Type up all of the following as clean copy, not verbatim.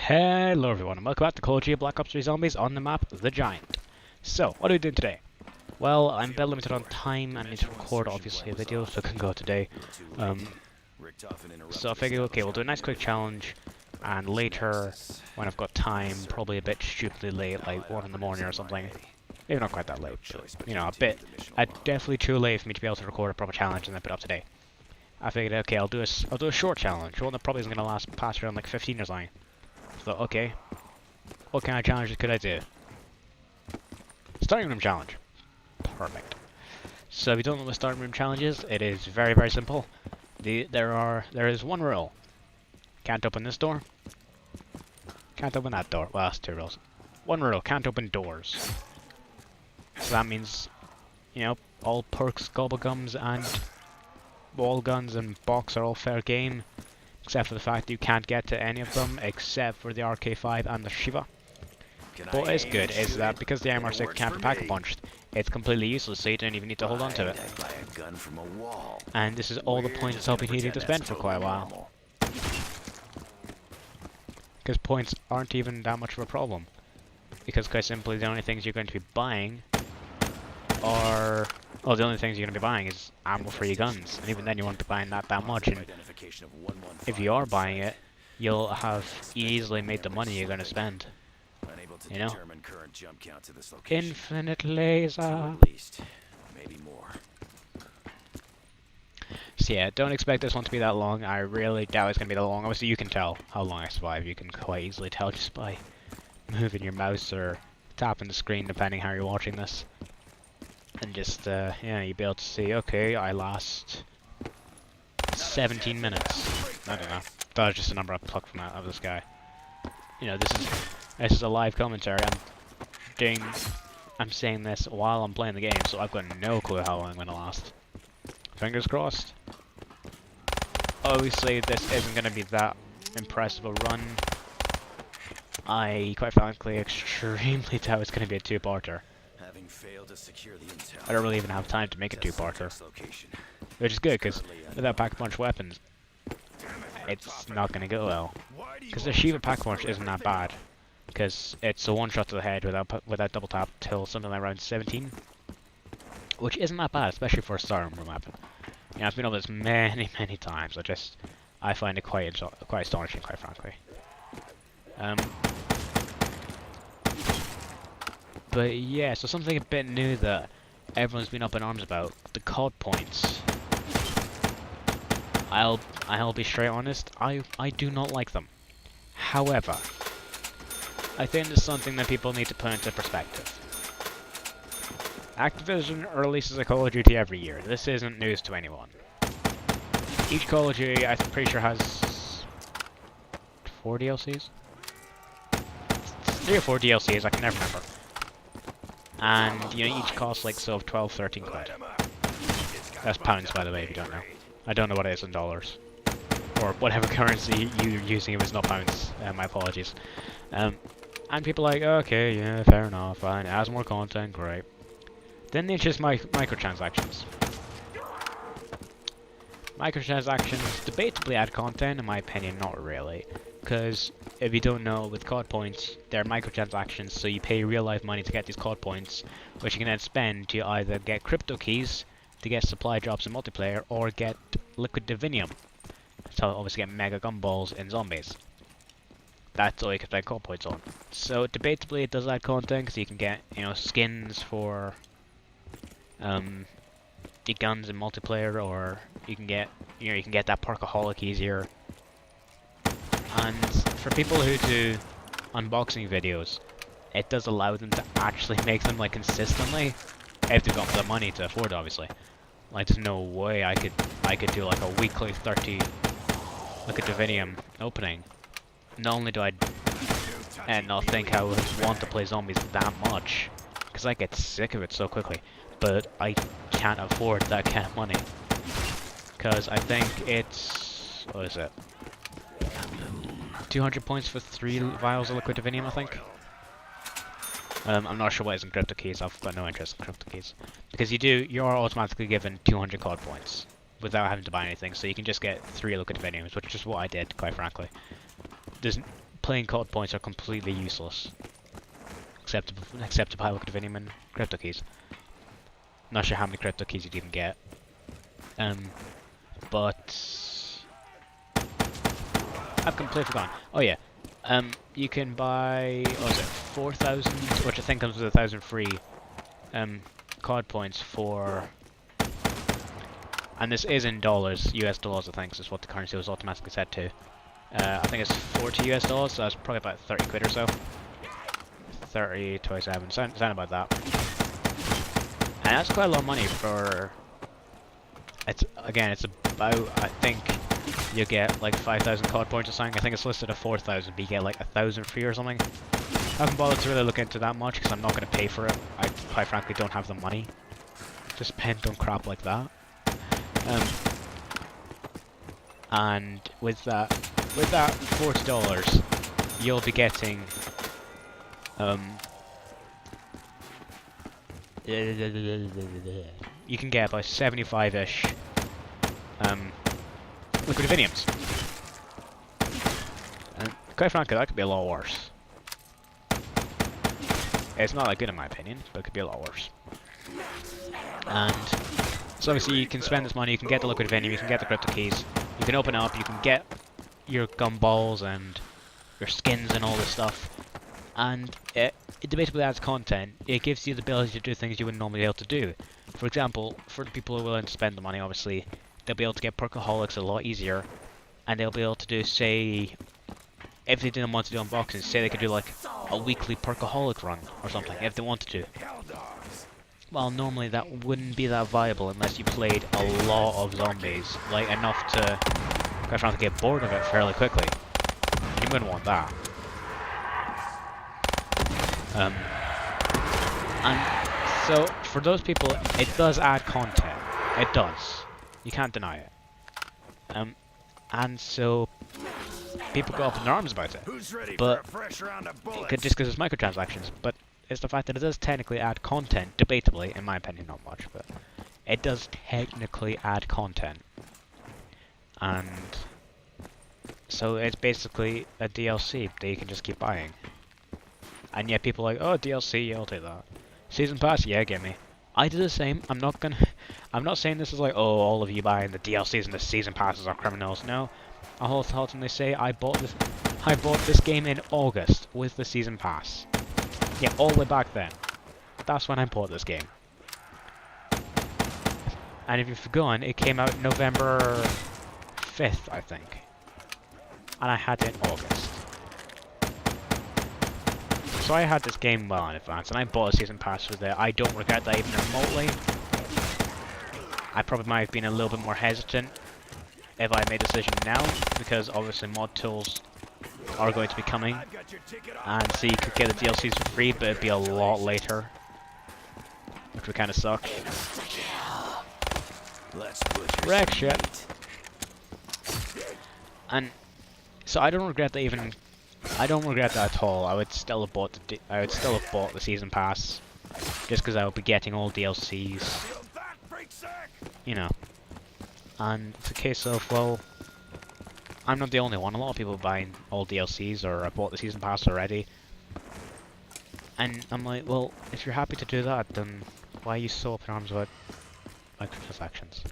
Hello everyone and welcome back to Call of Duty Black Ops 3 Zombies on the map The Giant. So, what are we doing today? Well, I'm a bit limited on time and need to record obviously a video so I can go today. So I figured, okay, we'll do a nice quick challenge and later, when I've got time, probably a bit stupidly late, like 1 in the morning or something. Maybe not quite that late, but, you know, definitely too late for me to be able to record a proper challenge and then put it up today. I figured, okay, I'll do a short challenge, one that probably isn't going to last past around like 15 or something. So, okay, what kind of challenges could I do? Starting room challenge. Perfect. So if you don't know what starting room challenge is, it is very, very simple. There is one rule. Can't open this door. Can't open that door. Well, that's 2 rules. One rule, can't open doors. So that means, you know, all perks, gobblegums, and wall guns and box are all fair game. Except for the fact that you can't get to any of them except for the RK5 and the Shiva. But what is good is that because the MR6 can't be pack-a-punched, it's completely useless, so you don't even need to hold on to it. And this is all the points I'll be needing to spend for quite a while. Because points aren't even that much of a problem. Because quite simply the only things you're going to be buying are... well, the only things you're going to be buying is ammo for your guns, and even then you won't be buying that much, and if you are buying it, you'll have easily made the money you're going to spend. You know? Infinite laser! Maybe more. So yeah, don't expect this one to be that long. I really doubt it's going to be that long. Obviously you can tell how long I survive. You can quite easily tell just by moving your mouse or tapping the screen depending how you're watching this. And just, yeah, you'll be able to see, okay, I last 17 minutes. I don't know. That was just a number I plucked from out of this guy. You know, this is a live commentary. I'm saying this while I'm playing the game, so I've got no clue how long I'm going to last. Fingers crossed. Obviously, this isn't going to be that impressive a run. I, quite frankly, extremely doubt it's going to be a 2-parter. I don't really even have time to make a 2-parter. Which is good, because without pack-a-punch weapons, it's not going to go well. Because the Shiva pack-a-punch isn't that bad. Because it's a one-shot to the head without double tap till something like around 17. Which isn't that bad, especially for a starting room weapon. You know, I've been over this many, many times. I find it quite astonishing, quite frankly. But yeah, so something a bit new that everyone's been up in arms about, the COD points. I'll be straight honest, I do not like them. However, I think there's something that people need to put into perspective. Activision releases a Call of Duty every year. This isn't news to anyone. Each Call of Duty, I'm pretty sure, has 4 DLCs? 3 or 4 DLCs, I can never remember. And, you know, each costs like sort of 12, 13 quid. That's pounds, by the way, if you don't know. I don't know what it is in dollars. Or whatever currency you're using if it's not pounds. My apologies. And people are like, okay, yeah, fair enough, fine, it has more content, great. Then there's just microtransactions. Microtransactions debatably add content, in my opinion, not really. Because if you don't know, with COD points, they're microtransactions, so you pay real life money to get these COD points, which you can then spend to either get crypto keys, to get supply drops in multiplayer, or get liquid divinium. So obviously get mega gumballs in zombies. That's all you can spend COD points on. So debatably it does add content, because you can get, you know, skins for the guns in multiplayer, or you can get, you know, you can get that perkaholic easier. And for people who do unboxing videos, it does allow them to actually make them like consistently, if they've got the money to afford, obviously. Like there's no way I could do like a weekly 30 like a Divinium opening. Not only do I not think I would want to play zombies that much, because I get sick of it so quickly, but I can't afford that kind of money. Because I think it's, what is it? 200 points for 3 vials of liquid divinium, I think. I'm not sure what is in crypto keys. I've got no interest in crypto keys, because you are automatically given 200 COD points without having to buy anything, so you can just get 3 liquid diviniums, which is what I did, quite frankly. There's plain COD points are completely useless. Except to buy Liquidivinium and crypto keys. Not sure how many crypto keys you'd even get. But I've completely forgotten. Oh yeah. You can buy, what was it, 4,000, which I think comes with 1,000 free COD points for, and this is in dollars, US dollars I think, is what the currency was automatically set to. I think it's 40 US dollars, so that's probably about 30 quid or so. 30, 27, sound about that. And that's quite a lot of money for, it's about, I think, you get like 5,000 COD points or something. I think it's listed at 4,000, but you get like 1,000 free or something. I haven't bothered to really look into that much because I'm not going to pay for it. I quite frankly don't have the money to spend on crap like that. And with that $40, you'll be getting you can get about 75-ish Liquidiviniums. And quite frankly, that could be a lot worse. It's not that good in my opinion, but it could be a lot worse. And so obviously you can spend this money, you can get the Liquidivinium, you can get the crypto keys, you can open it up, you can get your gumballs and your skins and all this stuff. And it basically adds content. It gives you the ability to do things you wouldn't normally be able to do. For example, for the people who are willing to spend the money, obviously, they'll be able to get Perkaholics a lot easier, and they'll be able to do, say, if they didn't want to do unboxings, say they could do like a weekly Perkaholic run or something, if they wanted to. Well, normally that wouldn't be that viable unless you played a lot of zombies, like enough to, quite frankly, get bored of it fairly quickly. You wouldn't want that. And so, for those people, it does add content. It does. You can't deny it. And so, people go up in their arms about it. But, just because it's microtransactions, but it's the fact that it does technically add content, debatably, in my opinion, not much, but it does technically add content. And so it's basically a DLC that you can just keep buying. And yet people are like, oh, DLC, yeah, I'll take that. Season Pass, yeah, give me. I do the same. I'm not saying this is like, oh, all of you buying the DLCs and the Season Passes are criminals. No. I'll ultimately say I bought this game in August with the Season Pass. Yeah, all the way back then. That's when I bought this game. And if you've forgotten, it came out November 5th, I think. And I had it in August. So I had this game well in advance, and I bought a Season Pass with it. I don't regret that even remotely. I probably might have been a little bit more hesitant if I made a decision now, because obviously mod tools are going to be coming. And so you could get the DLCs for free, but it'd be a lot later. Which would kind of suck. Wreck shit. And so I don't regret that even. I don't regret that at all. I would still have bought the Season Pass, just because I would be getting all DLCs. You know. And it's a case of, well, I'm not the only one. A lot of people are buying all DLCs, or I bought the Season Pass already. And I'm like, well, if you're happy to do that, then why are you so up in arms about microtransactions?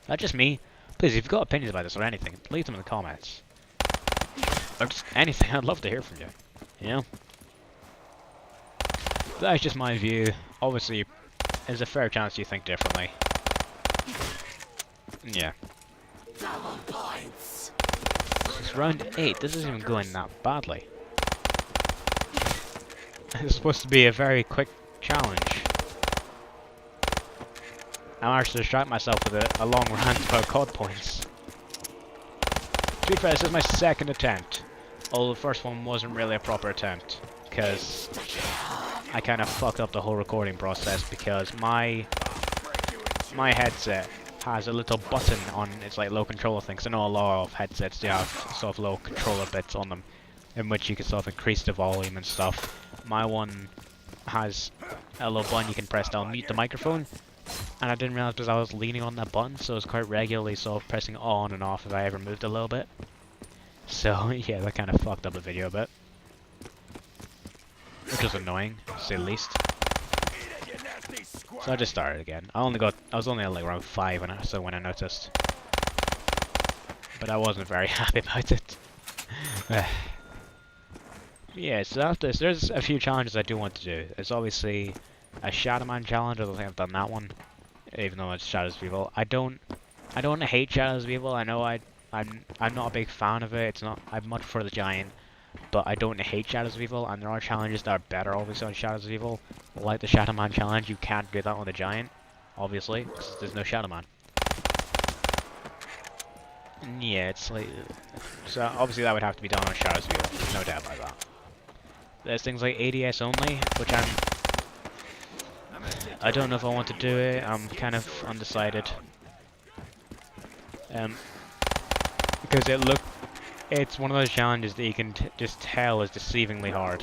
That's just me. Please, if you've got opinions about this or anything, leave them in the comments. Or just anything, I'd love to hear from you. You know? That's just my view. Obviously, there's a fair chance you think differently. Yeah. Double points. It's round 8. This isn't even going that badly. It's supposed to be a very quick challenge. I managed to distract myself with a long rant about COD points. To be fair, this is my second attempt. Although the first one wasn't really a proper attempt, because I kind of fucked up the whole recording process, because my headset has a little button on its like low controller thing. 'Cause I know a lot of headsets do have sort of low controller bits on them, in which you can sort of increase the volume and stuff. My one has a little button you can press to mute the microphone, and I didn't realize because I was leaning on that button, so I was quite regularly sort of pressing on and off if I ever moved a little bit. So yeah, that kind of fucked up the video a bit. Which was annoying, to say the least. So I just started again. I was only at like around 5 when I noticed. But I wasn't very happy about it. Yeah, so after this, there's a few challenges I do want to do. There's obviously a Shadowman challenge. I don't think I've done that one, even though it's Shadows of Evil. I don't hate Shadows of Evil. I know I'm not a big fan of it. It's not. I much prefer the Giant, but I don't hate Shadows of Evil. And there are challenges that are better, obviously, on Shadows of Evil, like the Shadowman challenge. You can't do that on the Giant, obviously, because there's no Shadowman. And yeah, it's like so. Obviously, that would have to be done on Shadows of Evil. There's no doubt about that. There's things like ADS only, which I don't know if I want to do it. I'm kind of undecided. Because it's one of those challenges that you can just tell is deceivingly hard.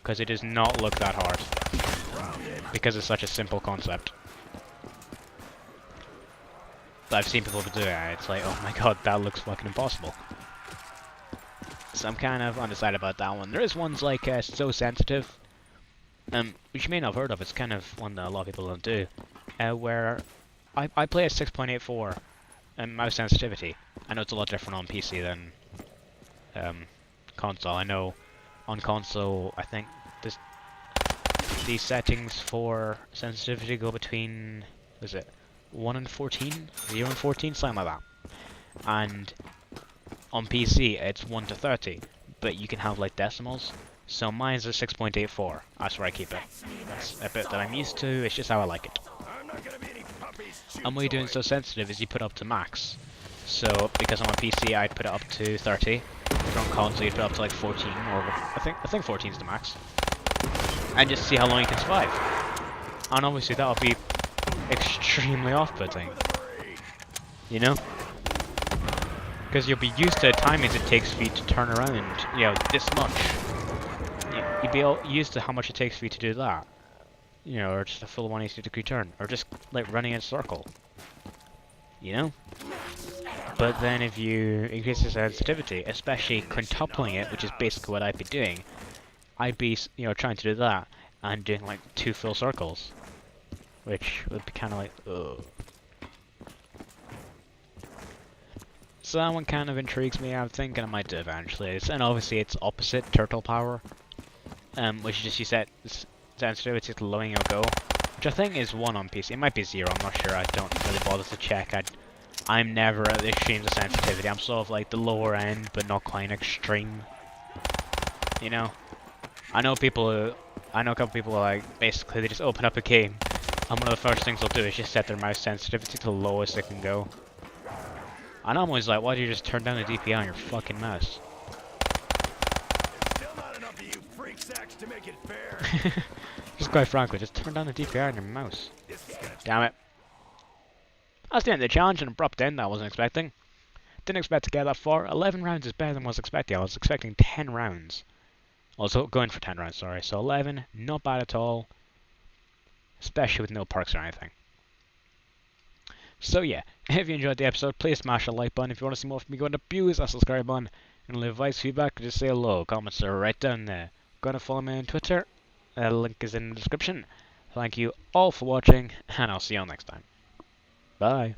Because it does not look that hard. Because it's such a simple concept. But I've seen people do it, and it's like, oh my god, that looks fucking impossible. So I'm kind of undecided about that one. There is ones like So Sensitive, which you may not have heard of. It's kind of one that a lot of people don't do, where I play at 6.84 mouse sensitivity. I know it's a lot different on PC than console. I know on console, I think these settings for sensitivity go between, what is it, 1 and 14? 0 and 14? Something like that. And on PC, it's 1 to 30, but you can have like decimals. So mine's a 6.84. That's where I keep it. That's a bit that I'm used to. It's just how I like it. And what you do in So Sensitive is you put up to max. So because I'm on PC, I'd put it up to 30. If you're on console, you'd put it up to like 14, or I think 14 is the max. And just see how long you can survive. And obviously that'll be extremely off-putting. You know? Because you'll be used to timings it takes for you to turn around, you know, this much. You'd be used to how much it takes for you to do that. You know, or just a full 180 degree turn, or just like running in a circle. You know? But then if you increase the sensitivity, especially quintupling it, which is basically what I'd be doing, I'd be, you know, trying to do that, and doing like 2 full circles. Which would be kind of like, ugh. So that one kind of intrigues me. I'm thinking I might do it eventually. And obviously it's opposite Turtle Power, which is just you set sensitivity to low and you'll go, which I think is 1 on PC. It might be 0, I'm not sure. I don't really bother to check. I'm never at the extremes of sensitivity. I'm sort of like the lower end, but not quite extreme. You know? I know a couple people are like, basically they just open up a game, and one of the first things they'll do is just set their mouse sensitivity to the lowest it can go. And I'm always like, why do you just turn down the DPI on your fucking mouse? Still not enough of you freak sacks to make it fair. Just quite frankly, just turn down the DPI on your mouse. Damn it. That's the end of the challenge, an abrupt end that I wasn't expecting. Didn't expect to get that far. 11 rounds is better than I was expecting. I was expecting 10 rounds. Also, going for 10 rounds, sorry. So 11, not bad at all. Especially with no perks or anything. So yeah, if you enjoyed the episode, please smash the like button. If you want to see more from me, go and abuse that subscribe button. And leave advice, feedback, or just say hello. Comments are right down there. Go and follow me on Twitter. The link is in the description. Thank you all for watching, and I'll see you all next time. Bye.